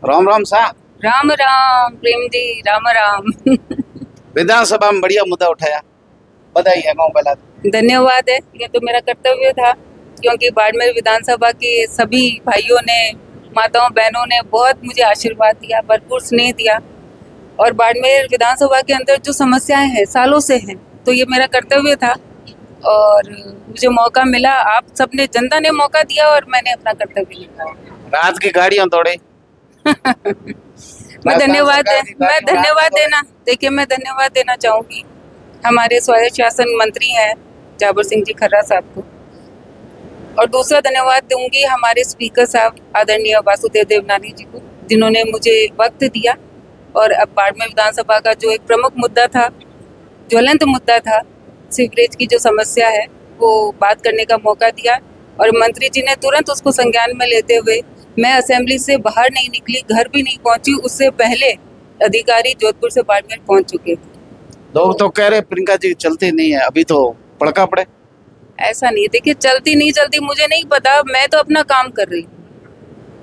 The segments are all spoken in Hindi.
राम राम साहब। राम राम प्रेम जी, राम राम। विधानसभा में बढ़िया मुद्दा उठाया, बधाई है गाँव वाला। धन्यवाद है, ये तो मेरा कर्तव्य था, क्योंकि बाड़मेर विधानसभा के सभी भाइयों ने, माताओं बहनों ने बहुत मुझे आशीर्वाद दिया, भरपूर स्नेह दिया। और बाड़मेर विधानसभा के अंदर जो समस्याएं हैं सालों से हैं, तो ये मेरा कर्तव्य था और मुझे मौका मिला। आप सबने, जनता ने मौका दिया और मैंने अपना कर्तव्य निभाया। रात की गाड़ियां दौड़े। मैं धन्यवाद देना चाहूंगी हमारे स्वायत्त शासन मंत्री हैं जाबर सिंह जी खर्रा साहब को, और दूसरा धन्यवाद दूंगी हमारे स्पीकर साहब आदरणीय वासुदेव देवनानी जी को, जिन्होंने मुझे वक्त दिया और अब बाड़मेर विधानसभा का जो एक प्रमुख मुद्दा था, ज्वलंत मुद्दा था, सीवरेज की जो समस्या है, वो बात करने का मौका दिया। और मंत्री जी ने तुरंत उसको संज्ञान में लेते हुए, मैं असेंबली से बाहर नहीं निकली, घर भी नहीं पहुंची, उससे पहले अधिकारी जोधपुर से बाड़मेर पहुंच चुके थे। लोग तो कह रहे प्रियंका जी चलती नहीं है, अभी तो पड़का पड़े। ऐसा नहीं, देखिए चलती नहीं चलती मुझे नहीं पता, मैं तो अपना काम कर रही हूँ।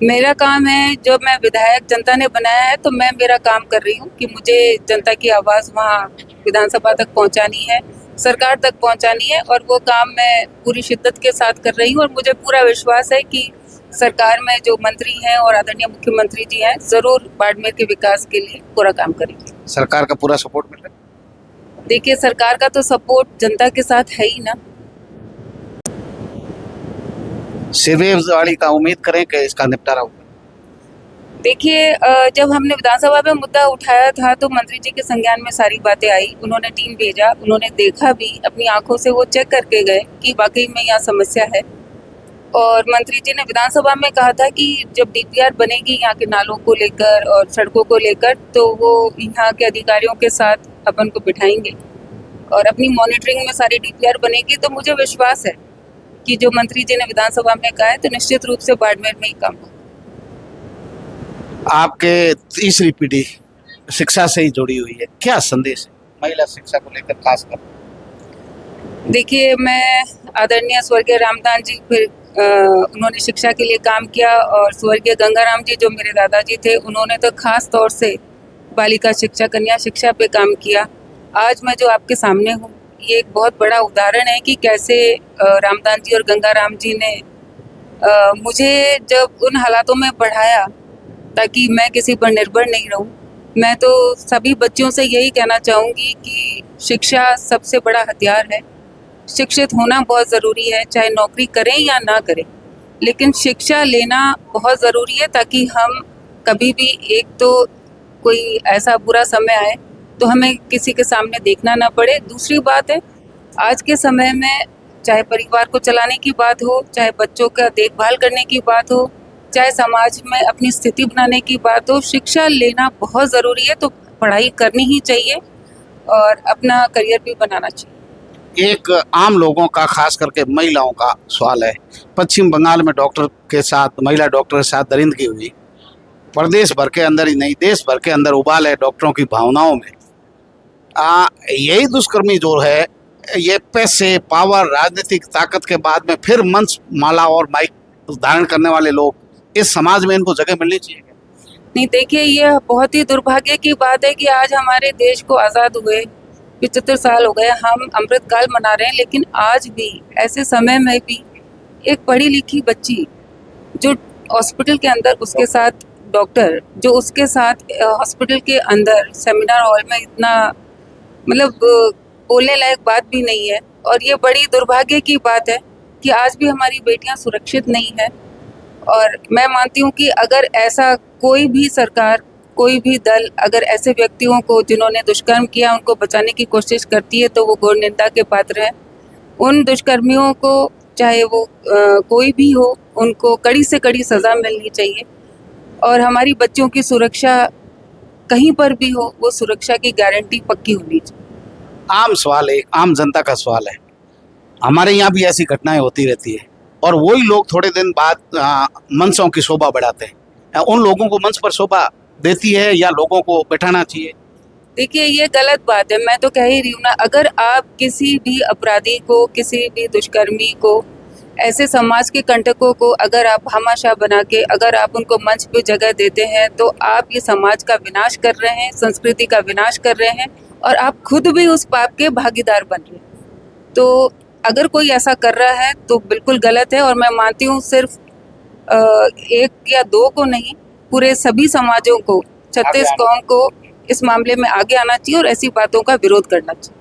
मेरा काम है, जो मैं विधायक जनता ने बनाया है, तो मैं मेरा काम कर रही हूँ कि मुझे जनता की आवाज़ वहाँ विधानसभा तक पहुँचानी है, सरकार तक पहुँचानी है, और वो काम मैं पूरी शिद्दत के साथ कर रही हूँ। और मुझे पूरा विश्वास है कि सरकार में जो मंत्री हैं और आदरणीय मुख्यमंत्री जी हैं, ज़रूर बाड़मेर के विकास के लिए पूरा काम करेंगे। सरकार का पूरा सपोर्ट मिल रहा है। देखिए, सरकार का तो सपोर्ट जनता के साथ है ही ना। सीवरेज वाली का उम्मीद करें कि इसका निपटारा होगा। देखिए, जब हमने विधानसभा में मुद्दा उठाया था तो मंत्री जी के संज्ञान में सारी बातें आई, उन्होंने टीम भेजा, उन्होंने देखा भी, अपनी आंखों से वो चेक करके गए कि वाकई में यहाँ समस्या है। और मंत्री जी ने विधानसभा में कहा था कि जब डीपीआर बनेगी यहाँ के नालों को लेकर और सड़कों को लेकर, तो वो यहाँ के अधिकारियों के साथ अपन को बिठाएंगे और अपनी मॉनिटरिंग में सारी डीपीआर बनेगी। तो मुझे विश्वास है कि जो मंत्री जी ने विधानसभा में कहा है, तो निश्चित रूप से बाड़मेर में ही काम होगा। आपके तीसरी पीढ़ी शिक्षा से ही जुड़ी हुई है, क्या संदेश है महिला शिक्षा को लेकर खासकर? देखिए, मैं आदरणीय स्वर्गीय रामदान जी, फिर उन्होंने शिक्षा के लिए काम किया, और स्वर्गीय गंगाराम जी जो मेरे दादाजी थे, उन्होंने तो खास तौर से बालिका शिक्षा, कन्या शिक्षा पे काम किया। आज मैं जो आपके सामने हूँ, ये एक बहुत बड़ा उदाहरण है कि कैसे रामदान जी और गंगाराम जी ने मुझे जब उन हालातों में बढ़ाया ताकि मैं किसी पर निर्भर नहीं रहूं। मैं तो सभी बच्चों से यही कहना चाहूँगी कि शिक्षा सबसे बड़ा हथियार है। शिक्षित होना बहुत ज़रूरी है, चाहे नौकरी करें या ना करें, लेकिन शिक्षा लेना बहुत ज़रूरी है, ताकि हम कभी भी, एक तो कोई ऐसा बुरा समय आए तो हमें किसी के सामने देखना ना पड़े। दूसरी बात है, आज के समय में चाहे परिवार को चलाने की बात हो, चाहे बच्चों का देखभाल करने की बात हो, चाहे समाज में अपनी स्थिति बनाने की बात हो, शिक्षा लेना बहुत ज़रूरी है। तो पढ़ाई करनी ही चाहिए और अपना करियर भी बनाना चाहिए। एक आम लोगों का, खास करके महिलाओं का सवाल है। पश्चिम बंगाल में डॉक्टर के साथ, महिला डॉक्टर के साथ दरिंदगी हुई। प्रदेश भर के अंदर ही नहीं, देश भर के अंदर उबाल है डॉक्टरों की भावनाओं में। यही दुष्कर्मी जो है, ये पैसे, पावर, राजनीतिक ताकत के बाद में फिर मंच, माला और माइक धारण करने वाले लोग, इस समाज में इनको जगह मिलनी चाहिए। नहीं, देखिए, ये बहुत ही दुर्भाग्य की बात है कि आज हमारे देश को आज़ाद हुए 75 साल हो गए, हम अमृतकाल मना रहे हैं, लेकिन आज भी ऐसे समय में भी एक पढ़ी लिखी बच्ची जो हॉस्पिटल के अंदर, उसके साथ डॉक्टर जो उसके साथ हॉस्पिटल के अंदर सेमिनार हॉल में, इतना मतलब बोलने लायक बात भी नहीं है। और ये बड़ी दुर्भाग्य की बात है कि आज भी हमारी बेटियां सुरक्षित नहीं है। और मैं मानती हूँ कि अगर ऐसा कोई भी सरकार, कोई भी दल अगर ऐसे व्यक्तियों को जिन्होंने दुष्कर्म किया उनको बचाने की कोशिश करती है, तो वो घोर निंदा के पात्र है। उन दुष्कर्मियों को, चाहे वो कोई भी हो, उनको कड़ी से कड़ी सज़ा मिलनी चाहिए। और हमारी बच्चों की सुरक्षा कहीं पर भी हो, वो सुरक्षा की गारंटी पक्की होनी चाहिए। आम सवाल है, आम जनता का सवाल है। हमारे यहाँ भी ऐसी घटनाएं होती रहती है और वही लोग थोड़े दिन बाद मंचों की शोभा बढ़ाते हैं। उन लोगों को मंच पर शोभा देती है या लोगों को बैठाना चाहिए? देखिए, ये गलत बात है। मैं तो कह ही रही हूँ ना, अगर आप किसी भी अपराधी को, किसी भी दुष्कर्मी को ऐसे समाज के कंटकों को अगर आप भामाशाह बना के अगर आप उनको मंच पे जगह देते हैं तो आप ये समाज का विनाश कर रहे हैं, संस्कृति का विनाश कर रहे हैं और आप खुद भी उस पाप के भागीदार बन रहे हैं। तो अगर कोई ऐसा कर रहा है तो बिल्कुल गलत है और मैं मानती हूँ सिर्फ एक या दो को नहीं, पूरे सभी समाजों को, 36 कौम को इस मामले में आगे आना चाहिए और ऐसी बातों का विरोध करना चाहिए।